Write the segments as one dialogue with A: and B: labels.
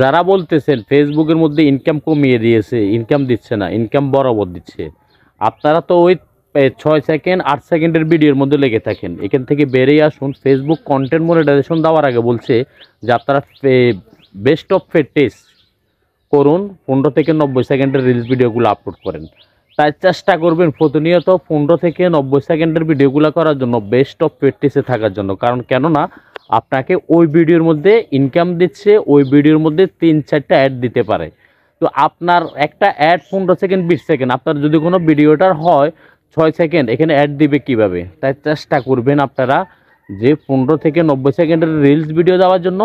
A: যারা বলতেছেন ফেসবুকের মধ্যে ইনকাম কমিয়ে দিয়েছে, ইনকাম দিচ্ছে না, ইনকাম বরাবর দিচ্ছে, আপনারা তো ওই 6 সেকেন্ড 8 সেকেন্ডের ভিডিওর মধ্যে লেগে থাকেন। এখান থেকে বেরিয়ে আসুন। ফেসবুক কন্টেন্ট মনিটাইজেশন দেওয়ার আগে বলছে যে আপনারা বেস্ট অফ টেস্ট করুন, 15 থেকে 90 সেকেন্ডের রিলস ভিডিওগুলো আপলোড করেন। তাই চেষ্টা করবেন প্রতিনিয়ত 15 থেকে 90 সেকেন্ডের ভিডিওগুলো করার জন্য, বেস্ট অফ প্র্যাকটিসে থাকার জন্য। কারণ কেননা আপনাকে ওই ভিডিওর মধ্যে ইনকাম দিচ্ছে, ওই ভিডিওর মধ্যে 3-4টা অ্যাড দিতে পারে। তো আপনার একটা অ্যাড 15 সেকেন্ড 20 সেকেন্ড, আপনার যদি কোনো ভিডিওটার হয় 6 সেকেন্ড, এখানে অ্যাড দিবে কিভাবে? তাই চেষ্টা করবেন আপনারা যে 15 থেকে 90 সেকেন্ডের রিলস ভিডিও দেওয়ার জন্য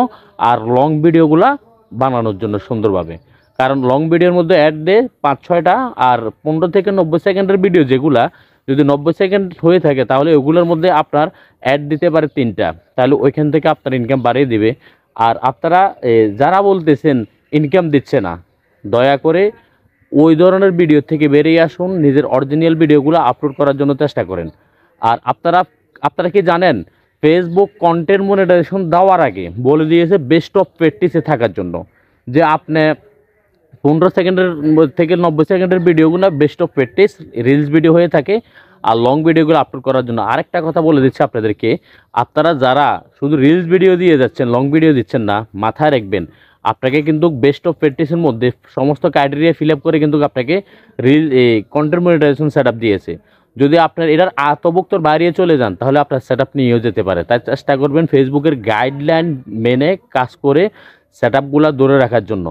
A: আর লং ভিডিওগুলা বানানোর জন্য সুন্দরভাবে। কারণ লং ভিডিওর মধ্যে অ্যাড দেয় 5-6টা, আর 15 থেকে 90 সেকেন্ডের ভিডিও যেগুলা যদি 90 সেকেন্ড হয়ে থাকে তাহলে ওগুলোর মধ্যে আপনার অ্যাড দিতে পারে 3টা। তাহলে ওইখান থেকে আপনার ইনকাম বাড়িয়ে দিবে। আর আপনারা যারা বলতেছেন ইনকাম দিচ্ছে না, দয়া করে ওই ধরনের ভিডিও থেকে বেরিয়ে আসুন, নিজের অরিজিনাল ভিডিওগুলো আপলোড করার জন্য চেষ্টা করেন। আর আপনারা আপনারা কি জানেন, ফেসবুক কন্টেন্ট মনিটাইজেশন দেওয়ার আগে বলে দিয়েছে বেস্ট অফ প্র্যাকটিসে থাকার জন্য, যে আপনি 15 সেকেন্ডের থেকে 90 সেকেন্ডের ভিডিওগুলো best of practice reels video হয়ে থাকে, আর লং ভিডিওগুলো আপলোড করার জন্য। আরেকটা কথা বলে দিচ্ছি আপনাদেরকে, আপনারা যারা শুধু রিলস ভিডিও দিয়ে যাচ্ছেন, লং ভিডিও দিচ্ছেন না, মাথায় রাখবেন আপনাকে কিন্তু বেস্ট অফ প্র্যাকটিসের মধ্যে সমস্ত ক্রাইটেরিয়া ফিল আপ করে কিন্তু আপনাকে কন্টেন্ট মনিটাইজেশন সেট আপ দিয়েছে। যদি আপনার এটার আওতাভুক্তর বাইরে চলে যান তাহলে আপনার সেট আপ নিয়েও যেতে পারে। তাই চেষ্টা করবেন ফেসবুকের গাইডলাইন মেনে কাজ করে সেট আপগুলো ধরে রাখার জন্য।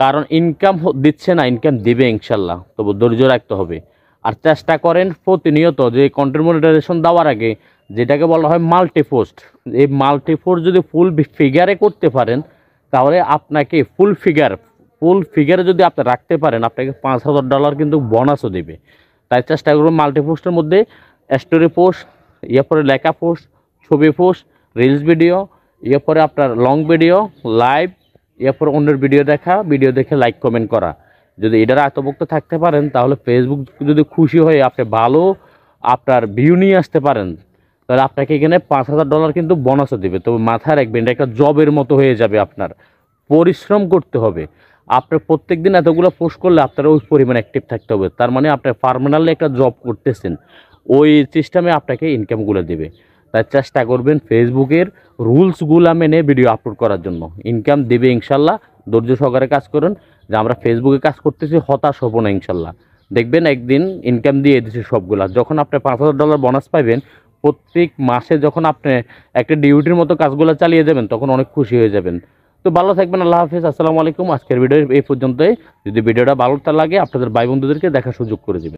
A: কারণ ইনকাম দিচ্ছে না, ইনকাম দিবে ইনশাল্লাহ, তবু ধৈর্য রাখতে হবে। আর চেষ্টা করেন প্রতিনিয়ত যে কন্টেন্ট মনিটাইজেশন দেওয়ার আগে যেটাকে বলা হয় মাল্টিপোস্ট, এই মাল্টিপোস্ট যদি ফুল ফিগারে করতে পারেন তাহলে আপনাকে ফুল ফিগারে যদি আপনি রাখতে পারেন আপনাকে $5,000 কিন্তু বোনাসও দেবে। তাই চেষ্টা করবেন মাল্টিপোস্টের মধ্যে স্টোরি পোস্ট, এরপরে লেখা পোস্ট, ছবি পোস্ট, রিলস ভিডিও, এরপরে আপনার লং ভিডিও, লাইভ, এরপর অন্যের ভিডিও দেখে লাইক কমেন্ট করা। যদি এটার আত্মভুক্ত থাকতে পারেন তাহলে ফেসবুক যদি খুশি হয়ে আপনি ভালো আপনার ভিউ নিয়ে আসতে পারেন তাহলে আপনাকে এখানে $5,000 কিন্তু বোনাসও দেবে। তবে মাথায় রাখবেন এটা একটা জবের মতো হয়ে যাবে, আপনার পরিশ্রম করতে হবে। আপনার প্রত্যেক দিন এতগুলো পোস্ট করলে আপনার ওই পরিমাণ অ্যাক্টিভ থাকতে হবে, তার মানে আপনার পার্মানেন্টলি একটা জব করতেছেন, ওই সিস্টেমে আপনাকে ইনকামগুলো দেবে। তাই চেষ্টা করবেন ফেসবুকের রুলসগুলো মেনে ভিডিও আপলোড করার জন্য, ইনকাম দেবে ইনশাল্লাহ। ধৈর্য সহকারে কাজ করুন। যে আমরা ফেসবুকে কাজ করতেছি হতাশ হব না ইনশাল্লাহ, দেখবেন একদিন ইনকাম দিয়ে দিচ্ছে সবগুলা। যখন আপনি $5,000 বোনাস পাইবেন প্রত্যেক মাসে, যখন আপনি একটা ডিউটির মতো কাজগুলো চালিয়ে যাবেন তখন অনেক খুশি হয়ে যাবেন। তো ভালো থাকবেন, আল্লাহ হাফিজ, আসসালামু আলাইকুম। আজকের ভিডিও এই পর্যন্তই। যদি ভিডিওটা ভালো লাগে আপনাদের ভাই বন্ধুদেরকে দেখার সুযোগ করে দেবেন।